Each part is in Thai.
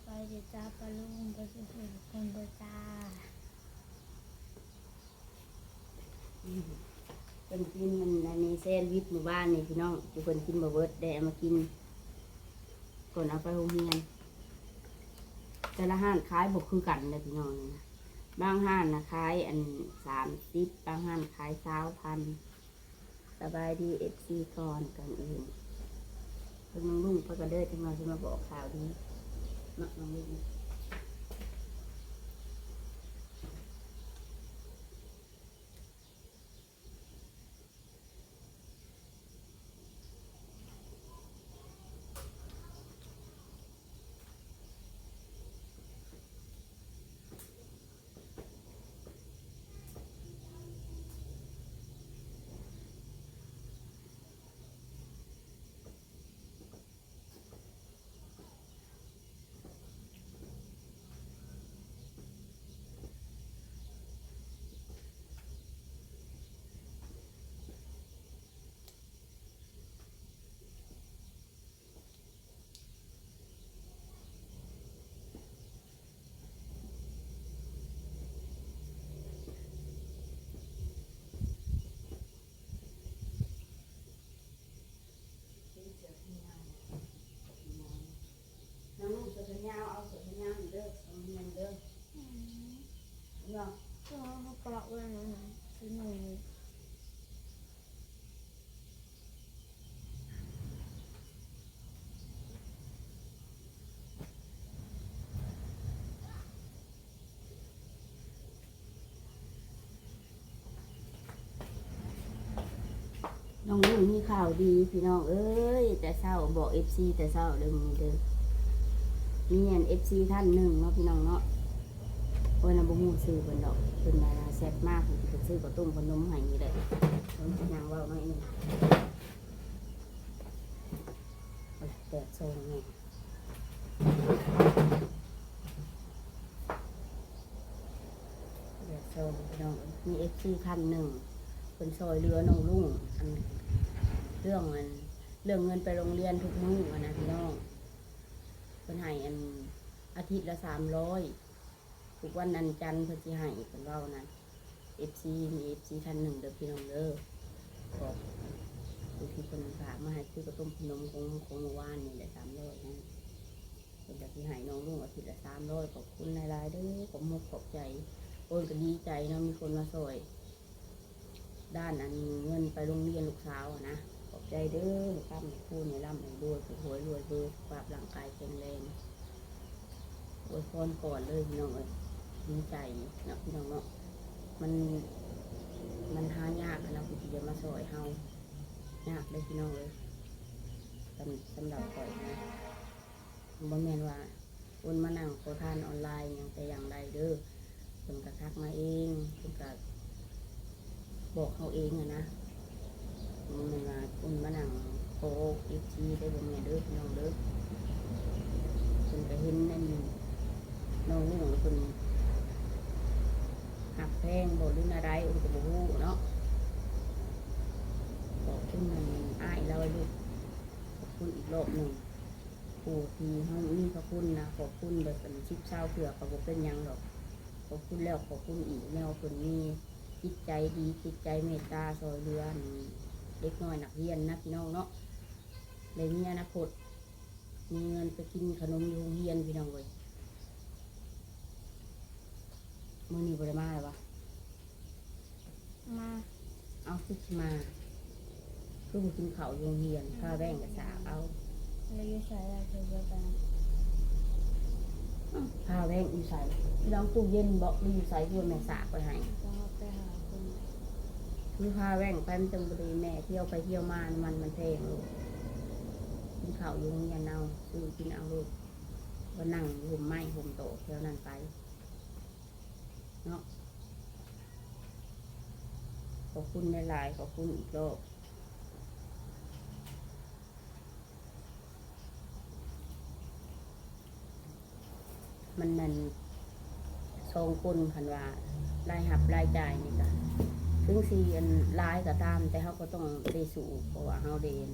ไปเดี๋ยวจ้าปลาลุงไปสุดคนเดียวจ้าเป็นกินมันอันนี้แซนด์วิชหมู่บ้านนี่พี่น้องทุกคนกินบะเบิดได้เอามากินก่อนเอาไปโรงเรียนแต่ละห้านขายบกคือกันเลยพี่น้องนี่นะบางห้านนะขายอัน30บางห้านขาย20,000สบายดีFCก่อนกันอื่นเพิ่นน้องลุงเพิ่นก็เด้อจังมาจะมาบอกข่าวดีนักน้องลุงน้องลุงเสือแขนยาวเอาเสือแขนยาวนี่เด้อเอาเงินเด้อเนาะ ก็เขาเกาะไว้นะคือหนูน้องลุงมีข่าวดีพี่น้องเอ้ยแต่เศร้าบอกFCแต่เศร้าเด้อมื้อเด้อมีอัน FC ท่านหนึ่งเนาะพี่น้องเนาะโอ้ยน่ะบ่ฮู้ชื่อเพิ่นดอกเพิ่นน่ะแซ่บมากเพิ่นสิไปซื้อข้าวต้มขนมให้นี่แหละเพิ่นสินางเว้าน้อยหนึงเอาแตกโซนนี่แตกโซนพี่น้องมี FC ท่านหนึ่งเพิ่นซอยเรือน้องลุงอันเรื่องเงินไปโรงเรียนทุกมื้อนะพี่น้องเพิ่นให้อันอาทิตย์ละ300ทุกวันอันจันทร์เพิ่นสิให้เพิ่นเว้านะ FC มี FC ท่านหนึ่งเด้อพี่น้องเด้อบอกผู้ที่เพิ่นฝากมาให้ซื้อกระต้มขนมของเมื่อวานนี่แหละ300นะเพิ่นจะสิให้น้องลุงอาทิตย์ละ300ขอบคุณหลายๆเด้อขอบมุกขอบใจโอ้ยก็ดีใจเนาะมีคนมาช่วยด้านอันเงินไปโรงเรียนลูกสาวอะนะขอบใจเด้อตั้มพูดในร่ำในรวยผู้หวยรวยเบอร์ปราบร่างกายแข็งแรงโอ้ยพรก่อนเลยพี่น้องเอ้ยดีใจนะพี่น้องเนาะมันหายากนะผู้ที่จะมาช่วยเฮายากเลยพี่น้องเลยสำหรับก่อยนะบ่แม่นว่าคนมานั่งขอทานออนไลน์อย่างแต่อย่างใดเด้อเพิ่นก็ทักมาเองเพิ่นก็บอกเขาเองอะนะมันว่าคุณมานั่งโคอีกทีได้บ่แม่เด้อพี่น้องเด้อคุณก็เห็นนั่นน้องลุงคุณหักแพงบ่หรืออะไรอุ้มก็บ่ฮู้เนาะบอกคุณมันอ้ายเราลูกขอบคุณอีกรอบหนึ่งผู้ที่เฮามีพระคุณนะขอบคุณแบบเป็นชิบเช้าเผื่อก็บ่เป็นหยังหรอกขอบคุณแล้วขอบคุณอีกแนวคนมีจิตใจดีจิตใจเมตตาซอยเรือเล็กน้อยนักเรียนนะพี่น้องเนาะเลยมีอนาคตมีเงินไปกินขนมอยู่โรงเรียนพี่น้องเลยมื้อนี้บ่ได้มาแล้ววะ มา เอาขึ้นมาคือบ่กินข้าวอยู่โรงเรียนข้าวแบ่งกับสาวเอา เราอยู่ใส่อะไรคือแบบนั้น ข้าวแบ่งอยู่ใส่พี่น้องตู้เย็นบ่มีอยู่ใส่คือแม่สากไปให้ ก็ไปหาคน คือข้าวแบ่งไปมันจังบ่ได้แม่เที่ยวไปเที่ยวมามันแพงลูกกินข้าวอยู่โรงเรียนเอาซื้อกินเอาลูกก็นั่งห่มไม้ห่มโต๊ะเที่ยวนั้นไปเนาะขอบคุณหลายๆขอบคุณอีกรอบมันนั่นสองคนคันว่ารายรับรายจ่ายนี่ก็ถึงสี่อันรายก็ตามแต่เขาก็ต้องได้สู้เพราะว่าเขาเดน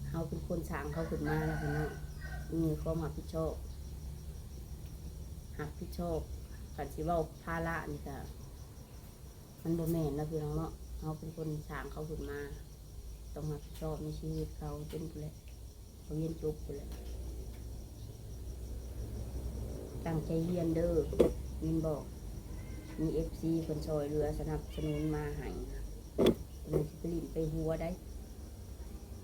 เขาเป็นคนสร้างเขาขึ้นมาแล้วพี่น้อง มีความรับผิดชอบกันสิเว้าภาระนี่ก็มันบ่แม่นนะพี่น้องเนาะเขาเป็นคนสร้างเขาขึ้นมาต้องรับผิดชอบในชีวิตเขาจนพุ่นแหละเขาเรียนจบพุ่นแหละตั้งใจเรียนเด้อมินบอกมีFC คนซอยเรือสนับสนุนมาให้นะมันสิไปลิ้นไปหัวได้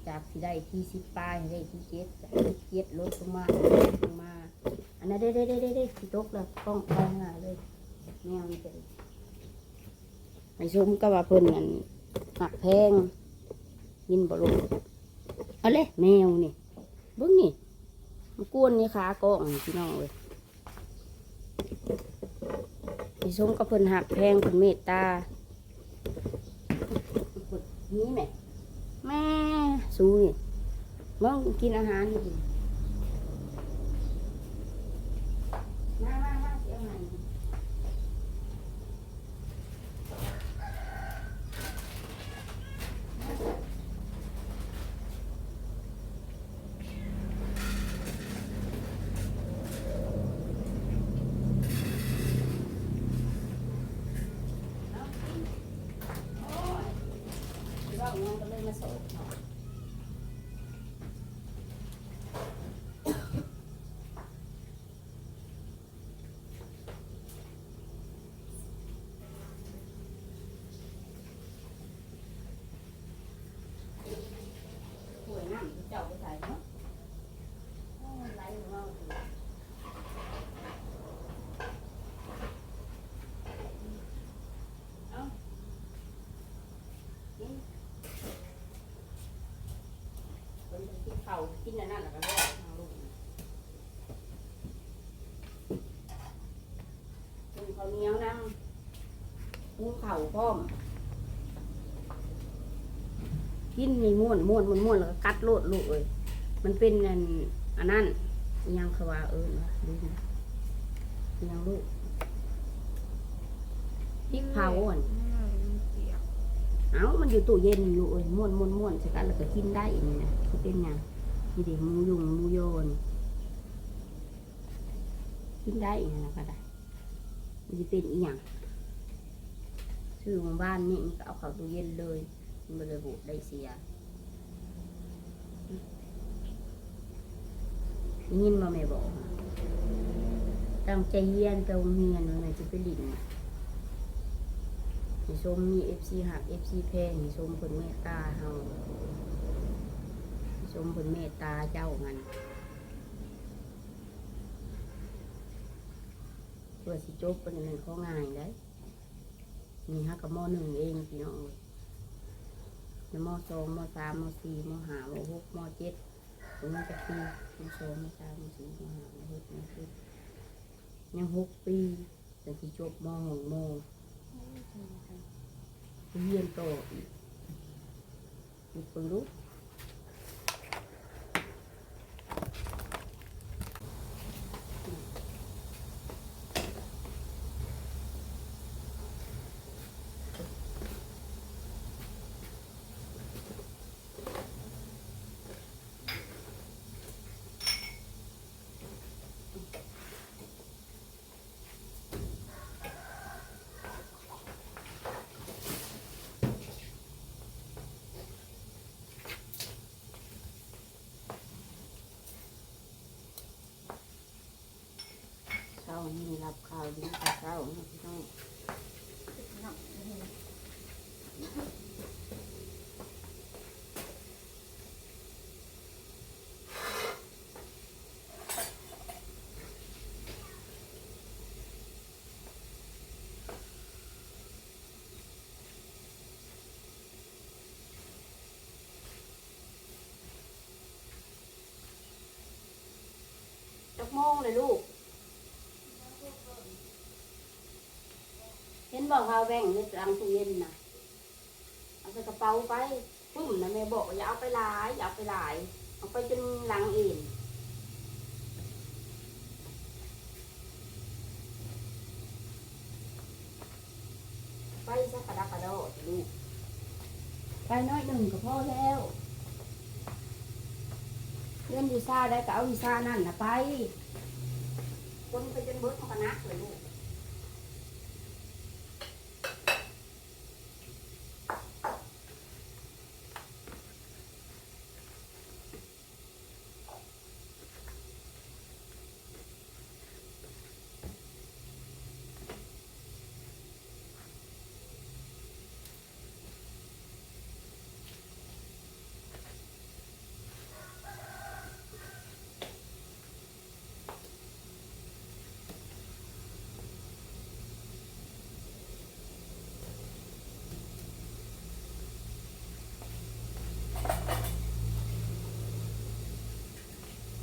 จากที่ได้ที่10ปลายให้ได้ที่7จากที่7ลดลงมาอันนั้นได้ที่ตกแล้วกล้องไปหาเลยแมวนี่เป็นไอ้ซุ้มก็ว่าเพิ่นนั่นหักแพงยินบ่ลงเอาเลยแมวนี่เบิ่งนี่มันกวนนี่ขากล้องพี่น้องเอ้ยไอ้ซุ้มก็เพิ่นหักแพงเพิ่นเมตตานี่แม่สู้นี่มึงกินอาหารนี่กินมาเสียหายเราเงินก็เลยมาส่งป่วยน้ำเจ้าไปใส่เนาะไหลของเราเอากินคนกินข้าวกินอันนั้นแล้วก็ได้ทางลูกกินข้าวเหนียวน้ำกินข้าวพร้อมกินนี่ม้วนแล้วก็กัดโลดลูกเอ้ยมันเป็นอันนั้นยังคือว่าดูนะยังลูกพริกเผาอ่ะเอ้ามันอยู่ตู้เย็นอยู่เอ้ยม้วนใส่กันแล้วก็กินได้อีกนะเขาเป็นยังนี่ดิหมูยุงหมูโยนกินได้อีกนะก็ได้มันจะเป็นอีกอย่างซื้อของบ้านนี่ก็เอาเข้าตู้เย็นเลยมันเลยบุได้เสียยินมาไม่บอกตั้งใจเรียนไปโรงเรียนมันจะไปหลินมีชมมี FC หัก FC แพงมีชมคนเมตตาเฮามีชมคนเมตตาเจ้ามันเพื่อสิจบเป็นเงินข้อง่ายได้มีฮักกับม.1เองพี่น้องในม.2ม.3ม.4ม.5ม.6ม.7ตรงนี้จะคือม.2ม.3ม.4ม.5ม.6ม.7ยัง6 ปีแต่ที่จบม.6ม.เรียนต่ออีกมีคนรู้เช้านี้รับข่าวดีแต่เช้าพี่น้องจักโมงเลยลูกเห็นบอกเขาแบ่งในหลังตู้เย็นนะเอาใส่กระเป๋าไปปึ้มนะแม่บอกอย่าเอาไปหลายเอาไปจนหลังเองไปสักกระดักกระโดดลูกไปน้อยหนึ่งก็พอแล้วเ งินวีซ่าได้ก็เอาวีซ่านั่นนะไปคนไปจนเบิดมันก็นักเลยลูก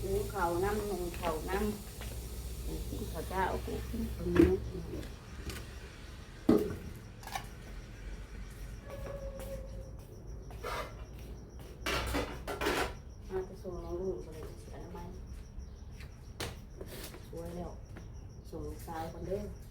หูเขาน้ำนงเขาน้ำกินข้าวเจ้ากูกินข้าวเหนียวมาจะส่งน้องลูกไปเลยจะเสียทำไมช่วยแล้วส่งสายคนเด้อ